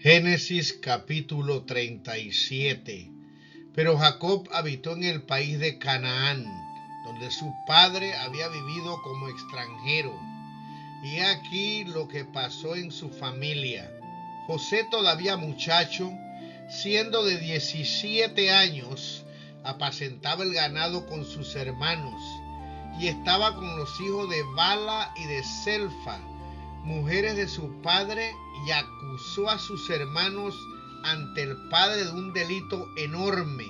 Génesis capítulo 37. Pero Jacob habitó en el país de Canaán, donde su padre había vivido como extranjero. Y aquí lo que pasó en su familia. José, todavía muchacho, siendo de 17 años, apacentaba el ganado con sus hermanos, y estaba con los hijos de Bala y de Selfa, mujeres de su padre, y acusó a sus hermanos ante el padre de un delito enorme.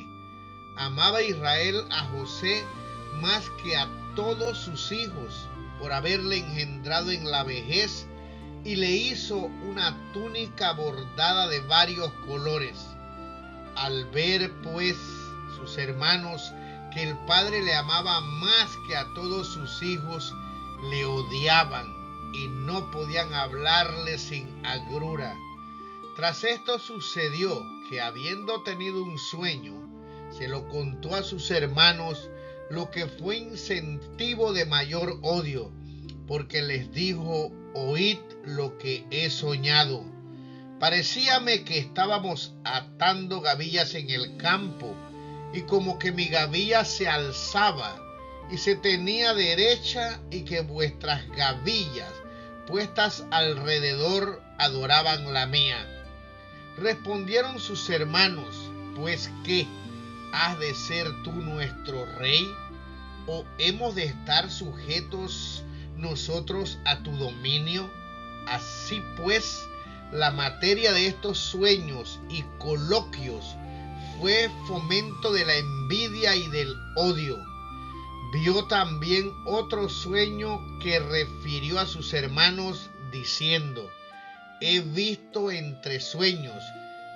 Amaba Israel a José más que a todos sus hijos, por haberle engendrado en la vejez, y le hizo una túnica bordada de varios colores. Al ver, pues, sus hermanos que el padre le amaba más que a todos sus hijos, le odiaban y no podían hablarle sin agrura. Tras esto sucedió que, habiendo tenido un sueño, se lo contó a sus hermanos, lo que fue incentivo de mayor odio, porque les dijo: oíd lo que he soñado. Parecíame que estábamos atando gavillas en el campo, y como que mi gavilla se alzaba y se tenía derecha, y que vuestras gavillas puestas alrededor adoraban la mía. Respondieron sus hermanos: ¿pues qué? ¿Has de ser tú nuestro rey? ¿O hemos de estar sujetos nosotros a tu dominio? Así pues, la materia de estos sueños y coloquios fue fomento de la envidia y del odio. Vio también otro sueño que refirió a sus hermanos, diciendo: he visto entre sueños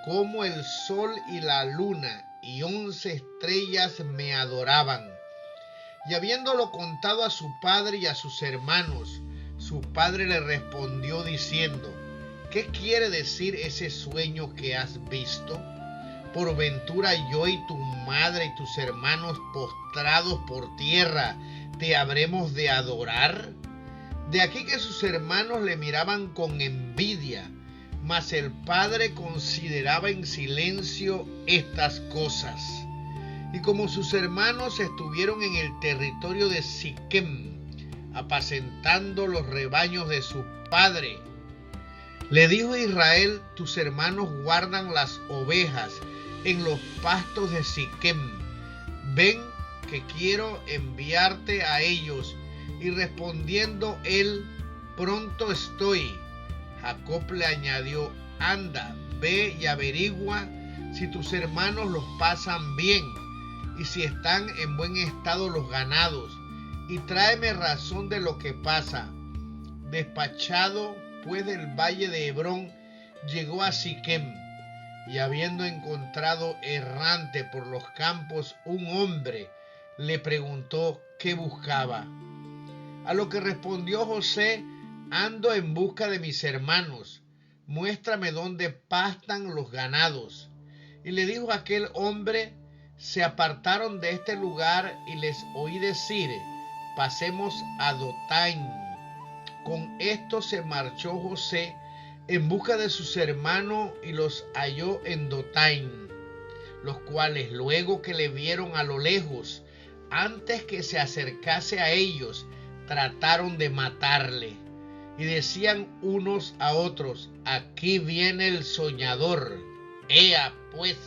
cómo el sol y la luna y 11 estrellas me adoraban. Y habiéndolo contado a su padre y a sus hermanos, su padre le respondió diciendo: ¿qué quiere decir ese sueño que has visto? ¿Por ventura yo y tu madre y tus hermanos postrados por tierra te habremos de adorar? De aquí que sus hermanos le miraban con envidia, mas el padre consideraba en silencio estas cosas. Y como sus hermanos estuvieron en el territorio de Siquem, apacentando los rebaños de su padre, le dijo Israel: tus hermanos guardan las ovejas en los pastos de Siquem. Ven, que quiero enviarte a ellos. Y respondiendo él: pronto estoy. Jacob le añadió: anda, ve y averigua si tus hermanos los pasan bien, y si están en buen estado los ganados, y tráeme razón de lo que pasa. Despachado pues del valle de Hebrón, llegó a Siquem, y habiendo encontrado errante por los campos un hombre, le preguntó qué buscaba. A lo que respondió José: ando en busca de mis hermanos, muéstrame dónde pastan los ganados. Y le dijo aquel hombre: se apartaron de este lugar, y les oí decir: pasemos a Dotaim. Con esto se marchó José en busca de sus hermanos, y los halló en Dotaim, los cuales, luego que le vieron a lo lejos, antes que se acercase a ellos, trataron de matarle. Y decían unos a otros: aquí viene el soñador. Ea pues,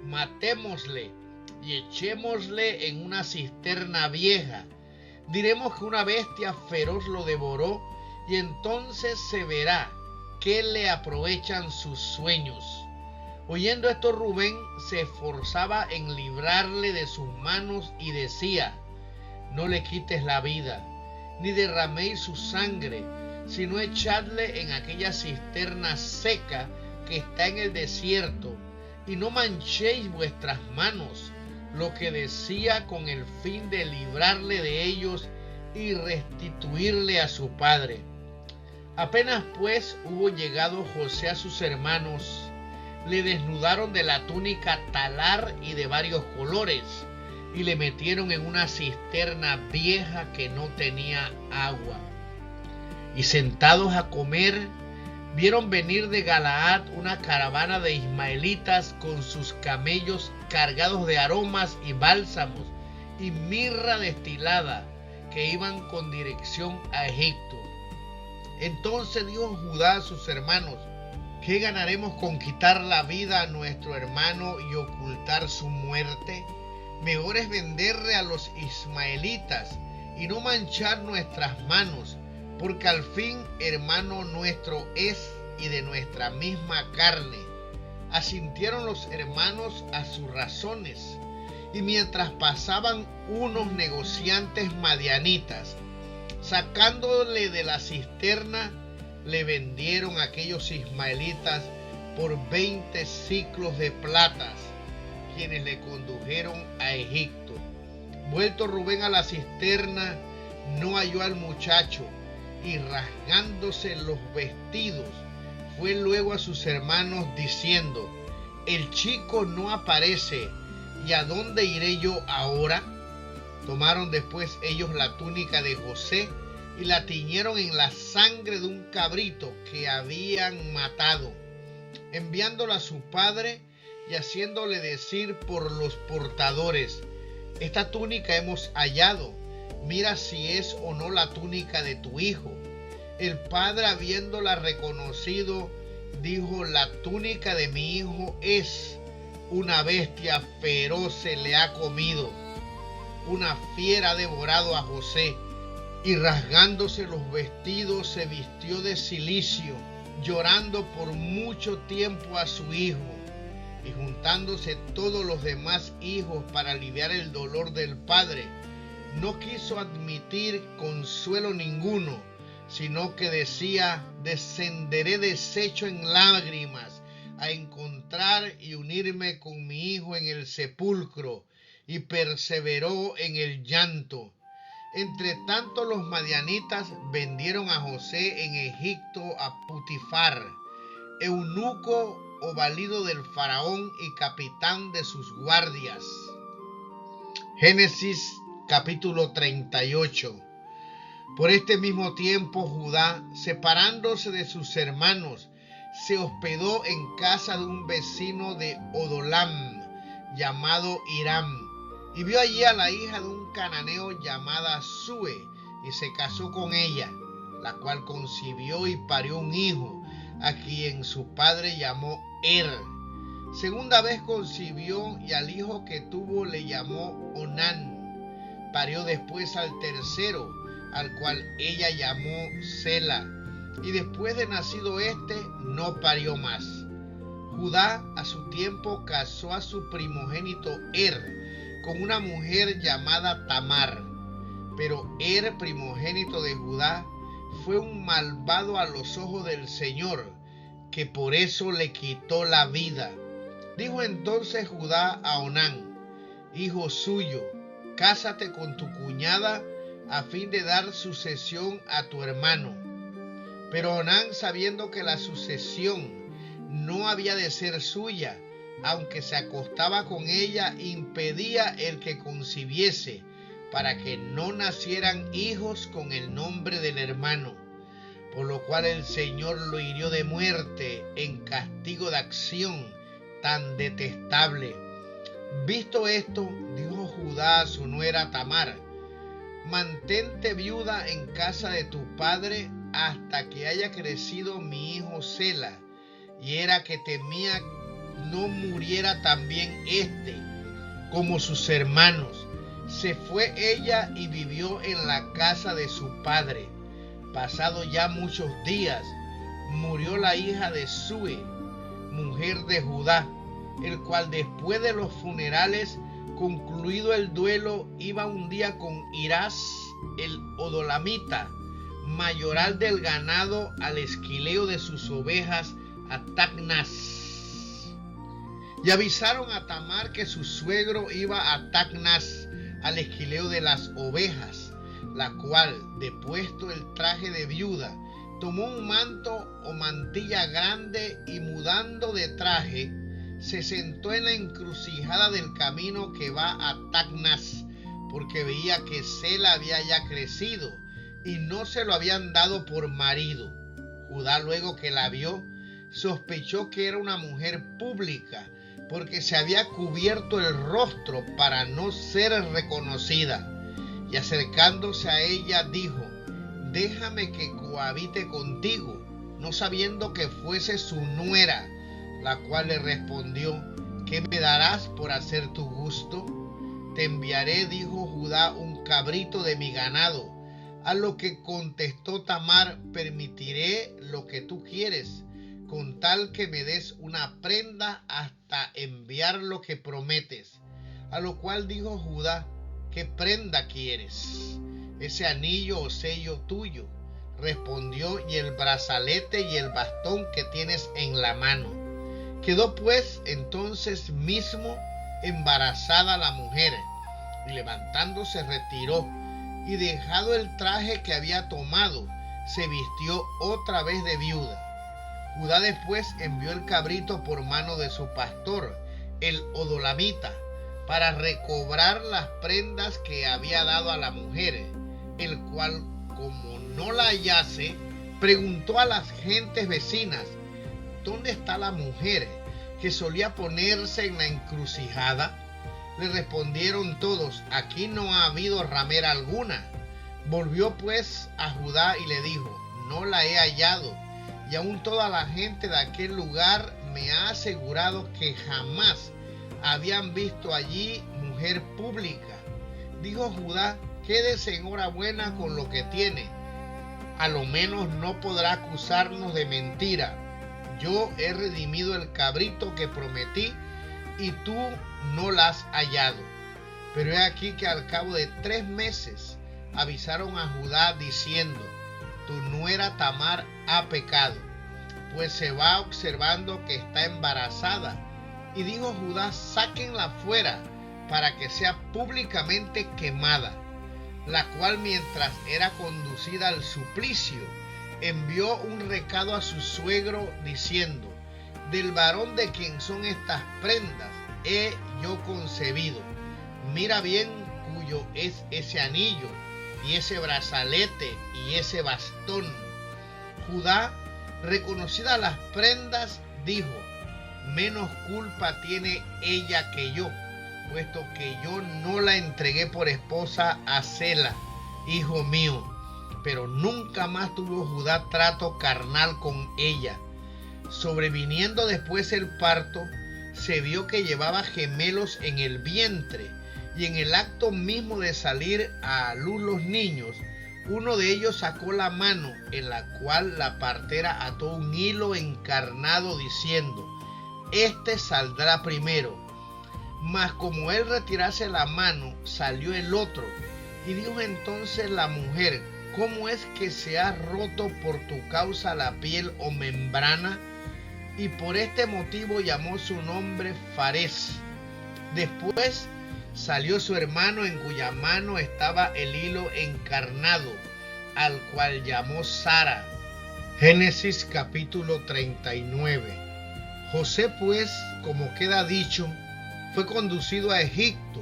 matémosle y echémosle en una cisterna vieja. Diremos que una bestia feroz lo devoró, y entonces se verá qué le aprovechan sus sueños. Oyendo esto, Rubén se esforzaba en librarle de sus manos y decía: no le quites la vida, ni derraméis su sangre, sino echadle en aquella cisterna seca que está en el desierto, y no manchéis vuestras manos. Lo que decía con el fin de librarle de ellos y restituirle a su padre. Apenas pues hubo llegado José a sus hermanos, le desnudaron de la túnica talar y de varios colores, y le metieron en una cisterna vieja que no tenía agua. Y sentados a comer, vieron venir de Galaad una caravana de ismaelitas con sus camellos cargados de aromas y bálsamos y mirra destilada, que iban con dirección a Egipto. Entonces dijo Judá a sus hermanos: ¿qué ganaremos con quitar la vida a nuestro hermano y ocultar su muerte? Mejor es venderle a los ismaelitas y no manchar nuestras manos, porque al fin hermano nuestro es y de nuestra misma carne. Asintieron los hermanos a sus razones, y mientras pasaban unos negociantes madianitas, sacándole de la cisterna, le vendieron a aquellos ismaelitas por 20 siclos de plata, quienes le condujeron a Egipto. Vuelto Rubén a la cisterna, no halló al muchacho, y rasgándose los vestidos, fue luego a sus hermanos diciendo: el chico no aparece, ¿y a dónde iré yo ahora? Tomaron después ellos la túnica de José y la tiñeron en la sangre de un cabrito que habían matado, enviándola a su padre y haciéndole decir por los portadores: esta túnica hemos hallado, mira si es o no la túnica de tu hijo. El padre, habiéndola reconocido, dijo: la túnica de mi hijo es. Una bestia feroz se le ha comido, una fiera ha devorado a José. Y rasgándose los vestidos se vistió de cilicio, llorando por mucho tiempo a su hijo. Y juntándose todos los demás hijos para aliviar el dolor del padre, no quiso admitir consuelo ninguno, sino que decía: descenderé deshecho en lágrimas a encontrar y unirme con mi hijo en el sepulcro. Y perseveró en el llanto. Entre tanto, los madianitas vendieron a José en Egipto a Putifar, eunuco o valido del faraón y capitán de sus guardias. Génesis capítulo 38. Por este mismo tiempo Judá, separándose de sus hermanos, se hospedó en casa de un vecino de Odolam, llamado Hiram, y vio allí a la hija de un cananeo llamada Sue, y se casó con ella, la cual concibió y parió un hijo, a quien su padre llamó Segunda vez concibió, y al hijo que tuvo le llamó Onán. Parió después al tercero, al cual ella llamó Sela, y después de nacido este, no parió más. Judá a su tiempo casó a su primogénito con una mujer llamada Tamar. Pero primogénito de Judá, fue un malvado a los ojos del Señor, que por eso le quitó la vida. Dijo entonces Judá a Onán, hijo suyo: cásate con tu cuñada, a fin de dar sucesión a tu hermano. Pero Onán, sabiendo que la sucesión no había de ser suya, aunque se acostaba con ella, impedía el que concibiese, para que no nacieran hijos con el nombre del hermano, por lo cual el Señor lo hirió de muerte en castigo de acción tan detestable. Visto esto, dijo Judá a su nuera Tamar: mantente viuda en casa de tu padre hasta que haya crecido mi hijo Sela. Y era que temía no muriera también como sus hermanos. Se fue ella y vivió en la casa de su padre. Pasado ya muchos días, murió la hija de Sue, mujer de Judá, el cual después de los funerales, concluido el duelo, iba un día con Irás el odolamita, mayoral del ganado, al esquileo de sus ovejas a Tacnas. Y avisaron a Tamar que su suegro iba a Tacnas al esquileo de las ovejas, la cual, depuesto el traje de viuda, tomó un manto o mantilla grande y, mudando de traje, se sentó en la encrucijada del camino que va a Tacnas, porque veía que Sela había ya crecido y no se lo habían dado por marido. Judá, luego que la vio, sospechó que era una mujer pública, porque se había cubierto el rostro para no ser reconocida. Y acercándose a ella dijo: déjame que cohabite contigo, no sabiendo que fuese su nuera. La cual le respondió: ¿qué me darás por hacer tu gusto? Te enviaré, dijo Judá, un cabrito de mi ganado. A lo que contestó Tamar: permitiré lo que tú quieres, con tal que me des una prenda hasta enviar lo que prometes. A lo cual dijo Judá: ¿qué prenda quieres? ¿Ese anillo o sello tuyo? Respondió: y el brazalete y el bastón que tienes en la mano. Quedó pues entonces mismo embarazada la mujer, y levantándose retiró, y dejado el traje que había tomado, se vistió otra vez de viuda. Judá después envió el cabrito por mano de su pastor, el odolamita, para recobrar las prendas que había dado a la mujer, el cual, como no la hallase, preguntó a las gentes vecinas: ¿dónde está la mujer que solía ponerse en la encrucijada? Le respondieron todos: aquí no ha habido ramera alguna. Volvió pues a Judá y le dijo: no la he hallado, y aún toda la gente de aquel lugar me ha asegurado que jamás habían visto allí mujer pública. Dijo Judá: quédese enhorabuena con lo que tiene, a lo menos no podrá acusarnos de mentira. Yo he redimido el cabrito que prometí, y tú no la has hallado. Pero he aquí que al cabo de 3 meses avisaron a Judá diciendo: tu nuera Tamar ha pecado, pues se va observando que está embarazada. Y dijo Judá: sáquenla fuera para que sea públicamente quemada. La cual, mientras era conducida al suplicio, envió un recado a su suegro diciendo: del varón de quien son estas prendas he yo concebido. Mira bien cuyo es ese anillo, y ese brazalete, y ese bastón. Judá, reconocidas las prendas, dijo: menos culpa tiene ella que yo, puesto que yo no la entregué por esposa a Sela, hijo mío. Pero nunca más tuvo Judá trato carnal con ella. Sobreviniendo después el parto, se vio que llevaba gemelos en el vientre, y en el acto mismo de salir a luz los niños, uno de ellos sacó la mano, en la cual la partera ató un hilo encarnado, diciendo: este saldrá primero. Mas como él retirase la mano, salió el otro. Y dijo entonces la mujer: ¿cómo es que se ha roto por tu causa la piel o membrana? Y por este motivo llamó su nombre Farés. Después salió su hermano, en cuya mano estaba el hilo encarnado, al cual llamó Sara. Génesis capítulo 39. José pues, como queda dicho, fue conducido a Egipto,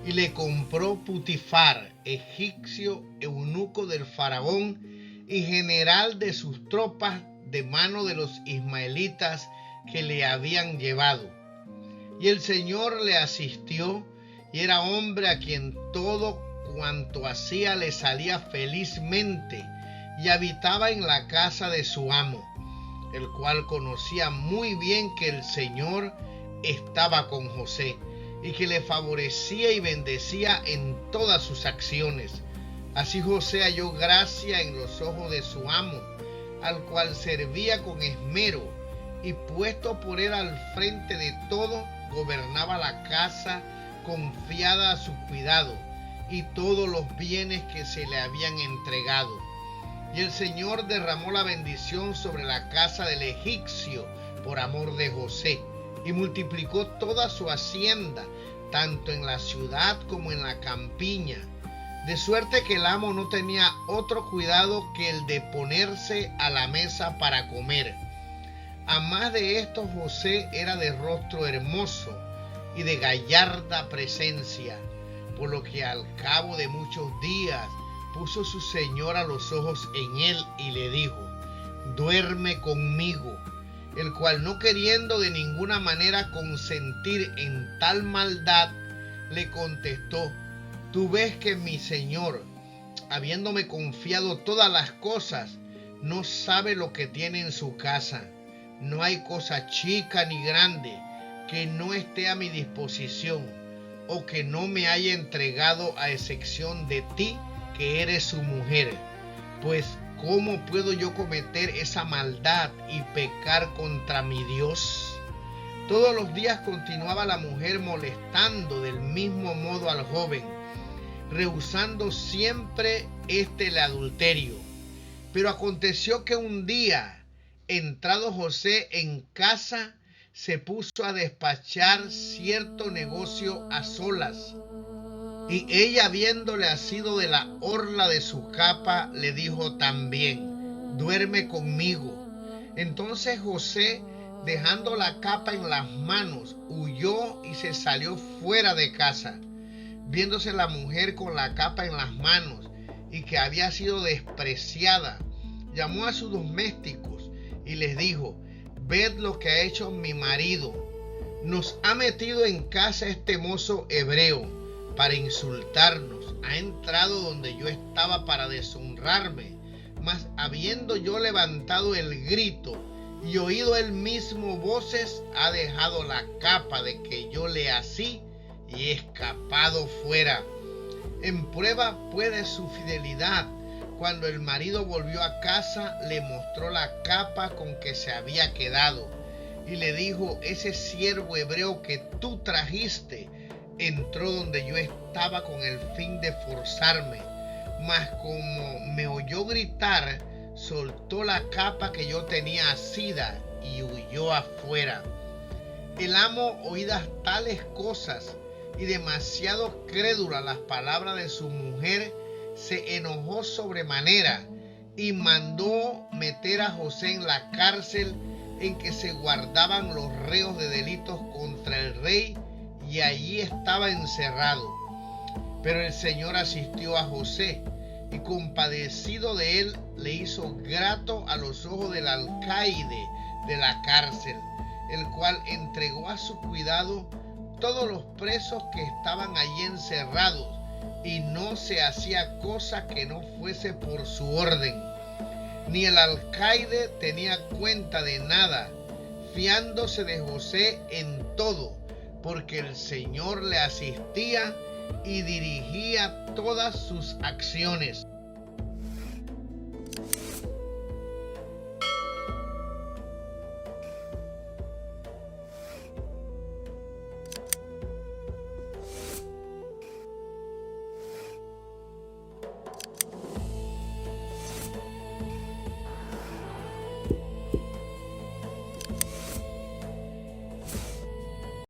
y le compró Putifar, egipcio, eunuco del faraón y general de sus tropas, de mano de los ismaelitas que le habían llevado. Y el Señor le asistió, y era hombre a quien todo cuanto hacía le salía felizmente, y habitaba en la casa de su amo, el cual conocía muy bien que el Señor estaba con José, y que le favorecía y bendecía en todas sus acciones. Así José halló gracia en los ojos de su amo, al cual servía con esmero, y puesto por él al frente de todo, gobernaba la casa, confiada a su cuidado, y todos los bienes que se le habían entregado. Y el Señor derramó la bendición sobre la casa del egipcio por amor de José, y multiplicó toda su hacienda, tanto en la ciudad como en la campiña, de suerte que el amo no tenía otro cuidado que el de ponerse a la mesa para comer. A más de esto, José era de rostro hermoso y de gallarda presencia, por lo que al cabo de muchos días puso su señora los ojos en él y le dijo: duerme conmigo. El cual, no queriendo de ninguna manera consentir en tal maldad, le contestó: tú ves que mi señor, habiéndome confiado todas las cosas, no sabe lo que tiene en su casa. No hay cosa chica ni grande que no esté a mi disposición, o que no me haya entregado, a excepción de ti, que eres su mujer. Pues ¿cómo puedo yo cometer esa maldad y pecar contra mi Dios? Todos los días continuaba la mujer molestando del mismo modo al joven, rehusando siempre el adulterio. Pero aconteció que un día, entrado José en casa, se puso a despachar cierto negocio a solas. Y ella, viéndole asido de la orla de su capa, le dijo también: duerme conmigo. Entonces José, dejando la capa en las manos, huyó y se salió fuera de casa. Viéndose la mujer con la capa en las manos y que había sido despreciada, llamó a sus domésticos y les dijo: ved lo que ha hecho mi marido. Nos ha metido en casa este mozo hebreo para insultarnos. Ha entrado donde yo estaba para deshonrarme. Mas habiendo yo levantado el grito y oído él mismo voces, ha dejado la capa de que yo le así y escapado fuera. En prueba pues de su fidelidad, cuando el marido volvió a casa, le mostró la capa con que se había quedado y le dijo: ese siervo hebreo que tú trajiste entró donde yo estaba con el fin de forzarme, mas como me oyó gritar, soltó la capa que yo tenía asida y huyó afuera. El amo, oídas tales cosas y demasiado crédula las palabras de su mujer, se enojó sobremanera y mandó meter a José en la cárcel en que se guardaban los reos de delitos contra el rey, y allí estaba encerrado. Pero el Señor asistió a José, y compadecido de él, le hizo grato a los ojos del alcaide de la cárcel, el cual entregó a su cuidado todos los presos que estaban allí encerrados, y no se hacía cosa que no fuese por su orden. Ni el alcaide tenía cuenta de nada, fiándose de José en todo, porque el Señor le asistía y dirigía todas sus acciones.